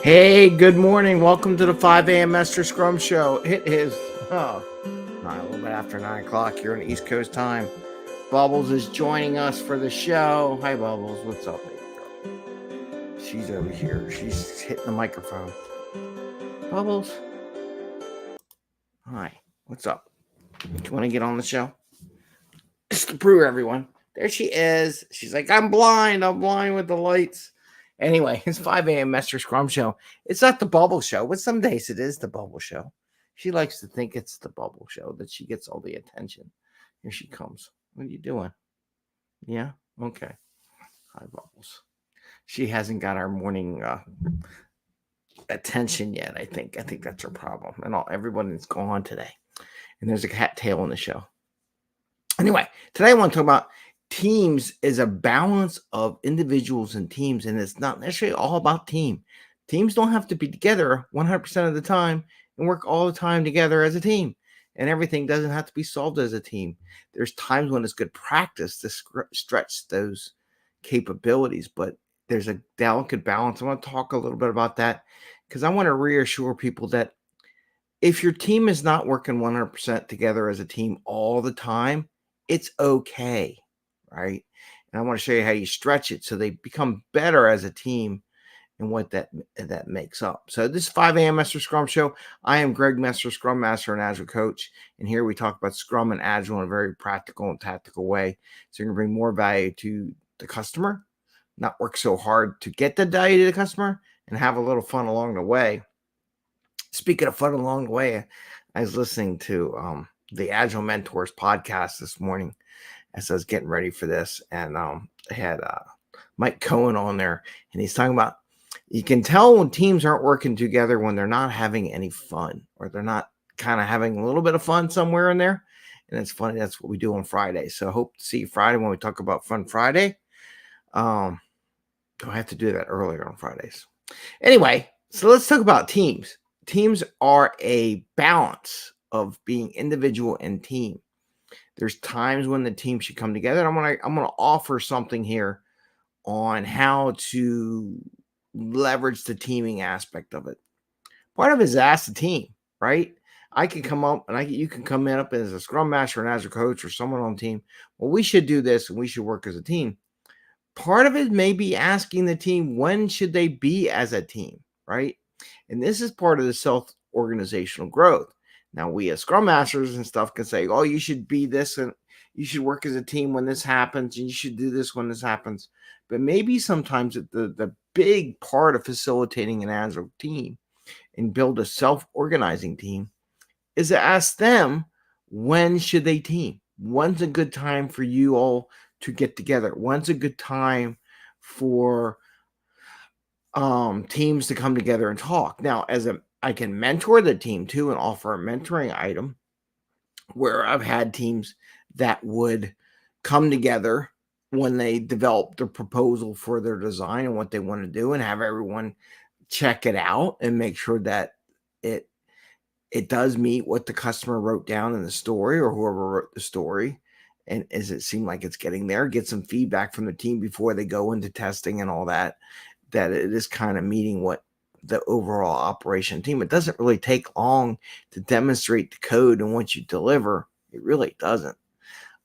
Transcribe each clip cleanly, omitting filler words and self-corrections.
Hey, good morning. Welcome to the 5 a.m. Mester Scrum Show. It is a little bit after 9 o'clock here on East Coast time. Bubbles is joining us for the show. Hi, Bubbles. What's up, baby girl? She's over here. She's hitting the microphone. Bubbles. Hi. What's up? Do you want to get on the show? Just to prove everyone. There she is. She's like, I'm blind. I'm blind with the lights. Anyway, it's 5 a.m. Mester Scrum Show. It's not the Bubble Show, but some days it is the Bubble Show. She likes to think it's the Bubble Show, that she gets all the attention. Here she comes. What are you doing? Yeah? Okay. Hi, Bubbles. She hasn't got our morning attention yet, I think. I think that's her problem. And everyone is gone today. And there's a cat tail in the show. Anyway, today I want to talk about teams is a balance of individuals and teams, and it's not necessarily all about team. Teams don't have to be together 100% of the time and work all the time together as a team, and everything doesn't have to be solved as a team. There's times when it's good practice to stretch those capabilities, but there's a delicate balance. I want to talk a little bit about that because I want to reassure people that if your team is not working 100% together as a team all the time, it's okay, right? And I want to show you how you stretch it so they become better as a team and what that makes up. So this is 5 a.m. Mester Scrum Show. I am Greg Mester, Scrum Master and Agile Coach. And here we talk about Scrum and Agile in a very practical and tactical way. So you're going to bring more value to the customer, not work so hard to get the value to the customer, and have a little fun along the way. Speaking of fun along the way, I was listening to the Agile Mentors podcast this morning as I was getting ready for this, and I had Mike Cohen on there, and he's talking about you can tell when teams aren't working together when they're not having any fun, or they're not kind of having a little bit of fun somewhere in there. And it's funny, that's what we do on Friday. So I hope to see you Friday when we talk about Fun Friday. I have to do that earlier on Fridays. Anyway, so let's talk about teams. Teams are a balance of being individual and team. There's times when the team should come together. I'm gonna offer something here on how to leverage the teaming aspect of it. Part of it is ask the team, right? I can come up and you can come in up as a scrum master and as a coach or someone on the team. Well, we should do this and we should work as a team. Part of it may be asking the team, when should they be as a team, right? And this is part of the self-organizational growth. Now, we as scrum masters and stuff can say, oh, you should be this and you should work as a team when this happens, and you should do this when this happens. But maybe sometimes the big part of facilitating an agile team and build a self-organizing team is to ask them, when should they team? When's a good time for you all to get together? When's a good time for teams to come together and talk? Now, I can mentor the team too and offer a mentoring item where I've had teams that would come together when they develop their proposal for their design and what they want to do, and have everyone check it out and make sure that it does meet what the customer wrote down in the story, or whoever wrote the story. And does it seem like it's getting there? Get some feedback from the team before they go into testing and all that it is kind of meeting what the overall operation team. It doesn't really take long to demonstrate the code, and once you deliver, it really doesn't.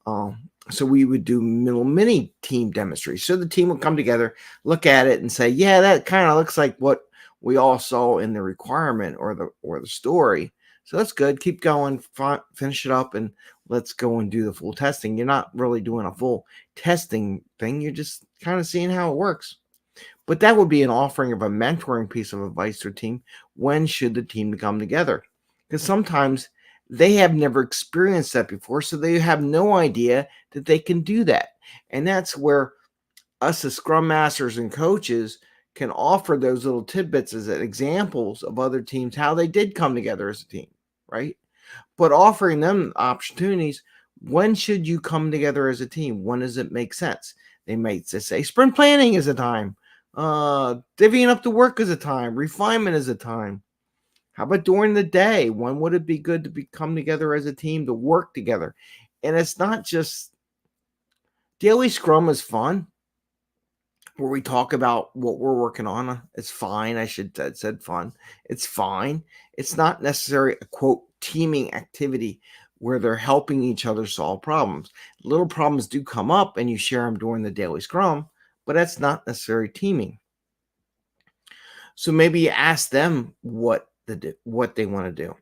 So we would do little mini team demonstrations. So the team would come together, look at it, and say, yeah, that kind of looks like what we all saw in the requirement or the story. So that's good. Keep going, finish it up, and let's go and do the full testing. You're not really doing a full testing thing. You're just kind of seeing how it works. But that would be an offering of a mentoring piece of advice to a team. When should the team come together? Because sometimes they have never experienced that before, so they have no idea that they can do that. And that's where us as scrum masters and coaches can offer those little tidbits as examples of other teams, how they did come together as a team, right? But offering them opportunities, when should you come together as a team? When does it make sense? They might just say sprint planning is a time. Divvying up the work is a time. Refinement is a time. How about during the day? When would it be good to come together as a team to work together? And it's not just daily scrum is fun. where we talk about what we're working on. It's fine. I should have said fun. It's fine. It's not necessarily a quote teaming activity where they're helping each other solve problems. Little problems do come up and you share them during the daily scrum, but that's not necessarily teaming. So maybe you ask them what they want to do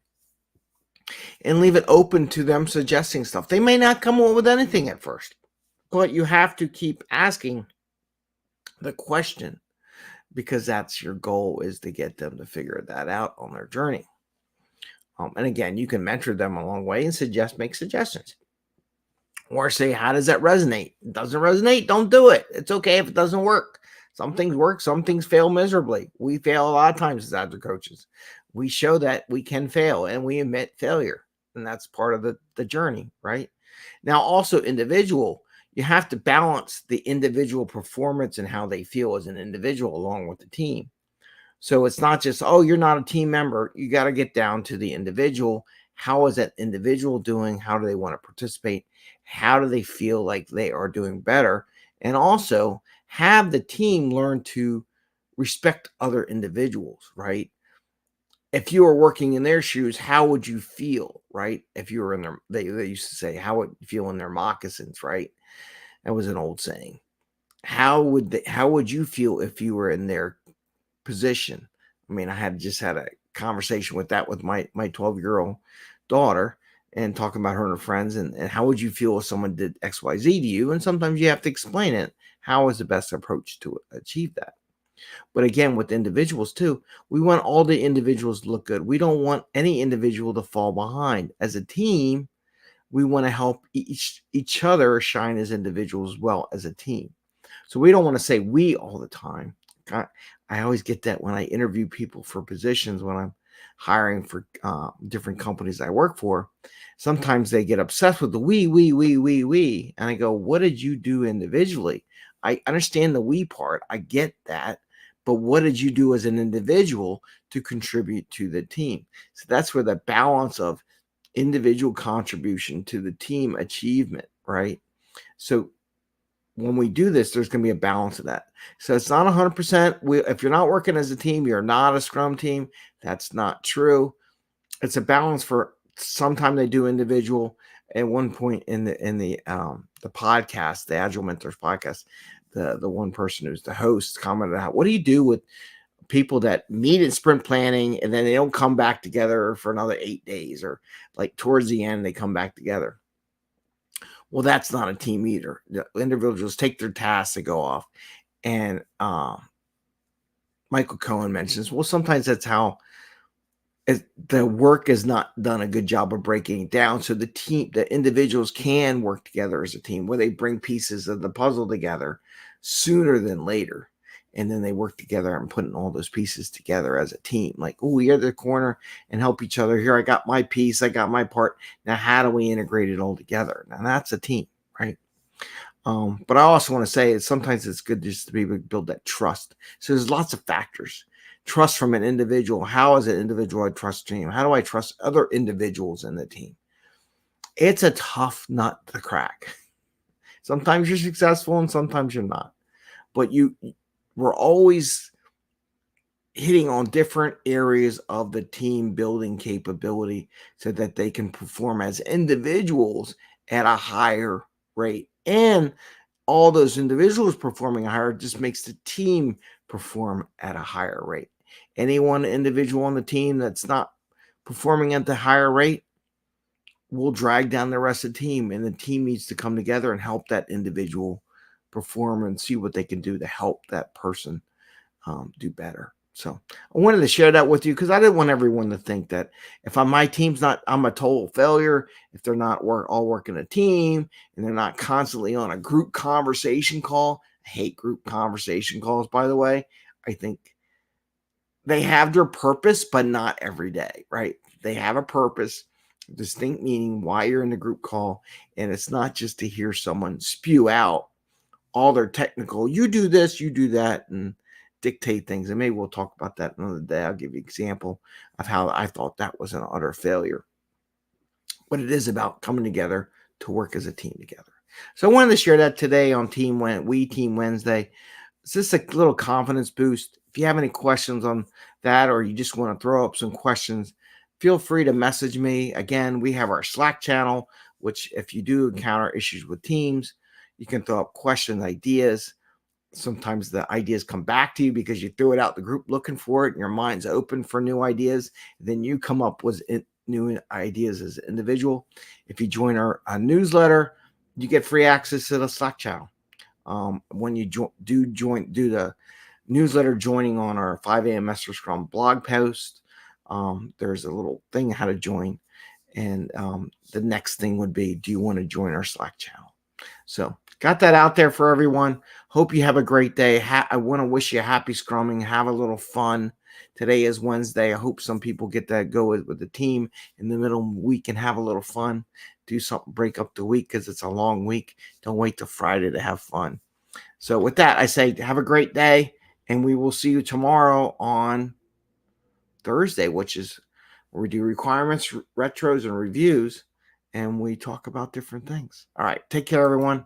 and leave it open to them suggesting stuff. They may not come up with anything at first, but you have to keep asking the question, because that's your goal, is to get them to figure that out on their journey. And again, you can mentor them along the way and make suggestions. Or say, how does that resonate? It doesn't resonate, don't do it. It's okay if it doesn't work. Some things work, some things fail miserably. We fail a lot of times as agile coaches. We show that we can fail and we admit failure. And that's part of the journey, right? Now, also individual, you have to balance the individual performance and how they feel as an individual along with the team. So it's not just, oh, you're not a team member. You got to get down to the individual. How is that individual doing? How do they want to participate? How do they feel like they are doing better? And also have the team learn to respect other individuals, right? If you were working in their shoes, how would you feel, right? If you were in their, they used to say, how would you feel in their moccasins, right? That was an old saying. How would you feel if you were in their position? I mean, I just had a conversation with my 12-year-old daughter and talking about her and her friends and how would you feel if someone did XYZ to you? And sometimes you have to explain it. How is the best approach to achieve that? But again, with individuals too, we want all the individuals to look good. We don't want any individual to fall behind. As a team, we want to help each other shine as individuals as well as a team. So we don't want to say we all the time. I always get that when I interview people for positions, when I'm hiring for different companies I work for. Sometimes they get obsessed with the we. And I go, what did you do individually? I understand the we part. I get that. But what did you do as an individual to contribute to the team? So that's where the balance of individual contribution to the team achievement, right? So when we do this, there's going to be a balance of that. So it's not 100%. If you're not working as a team, you're not a Scrum team. That's not true. It's a balance. For sometimes they do individual. At one point in the podcast, the Agile Mentors podcast, the one person who's the host commented out, what do you do with people that meet in sprint planning and then they don't come back together for another 8 days, or like towards the end they come back together? Well, that's not a team either. The individuals take their tasks to go off. And Michael Cohen mentions, well, sometimes that's how the work is not done a good job of breaking it down. So the individuals can work together as a team, where they bring pieces of the puzzle together sooner than later. And then they work together and putting all those pieces together as a team. Like, oh, we are the corner and help each other. Here, I got my piece. I got my part. Now, how do we integrate it all together? Now, that's a team, right? But I also want to say sometimes it's good just to be able to build that trust. So there's lots of factors. Trust from an individual. How is an individual I trust team? How do I trust other individuals in the team? It's a tough nut to crack. Sometimes you're successful and sometimes you're not. But we're always hitting on different areas of the team building capability so that they can perform as individuals at a higher rate. And all those individuals performing higher just makes the team perform at a higher rate. Any one individual on the team that's not performing at the higher rate will drag down the rest of the team, and the team needs to come together and help that individual perform and see what they can do to help that person do better. So I wanted to share that with you because I didn't want everyone to think that if my team's not, I'm a total failure. If they're not all working a team and they're not constantly on a group conversation call. I hate group conversation calls, by the way. I think they have their purpose, but not every day, right? They have a purpose, distinct meaning why you're in the group call. And it's not just to hear someone spew out all their technical, you do this, you do that, and dictate things. And maybe we'll talk about that another day. I'll give you an example of how I thought that was an utter failure. But it is about coming together to work as a team together. So I wanted to share that today on Team Wednesday. It's just a little confidence boost. If you have any questions on that, or you just want to throw up some questions, feel free to message me. Again, we have our Slack channel, which if you do encounter issues with Teams, you can throw up questions, ideas. Sometimes the ideas come back to you because you threw it out the group looking for it and your mind's open for new ideas. Then you come up with new ideas as an individual. If you join our newsletter, you get free access to the Slack channel. When you do the newsletter, joining on our 5 a.m. Mester Scrum blog post, there's a little thing how to join. And the next thing would be, do you want to join our Slack channel? So got that out there for everyone. Hope you have a great day. I want to wish you a happy scrumming. Have a little fun. Today is Wednesday. I hope some people get to go with the team in the middle of the week and have a little fun. Do something, break up the week because it's a long week. Don't wait till Friday to have fun. So with that, I say have a great day, and we will see you tomorrow on Thursday, which is where we do requirements, retros, and reviews, and we talk about different things. All right. Take care, everyone.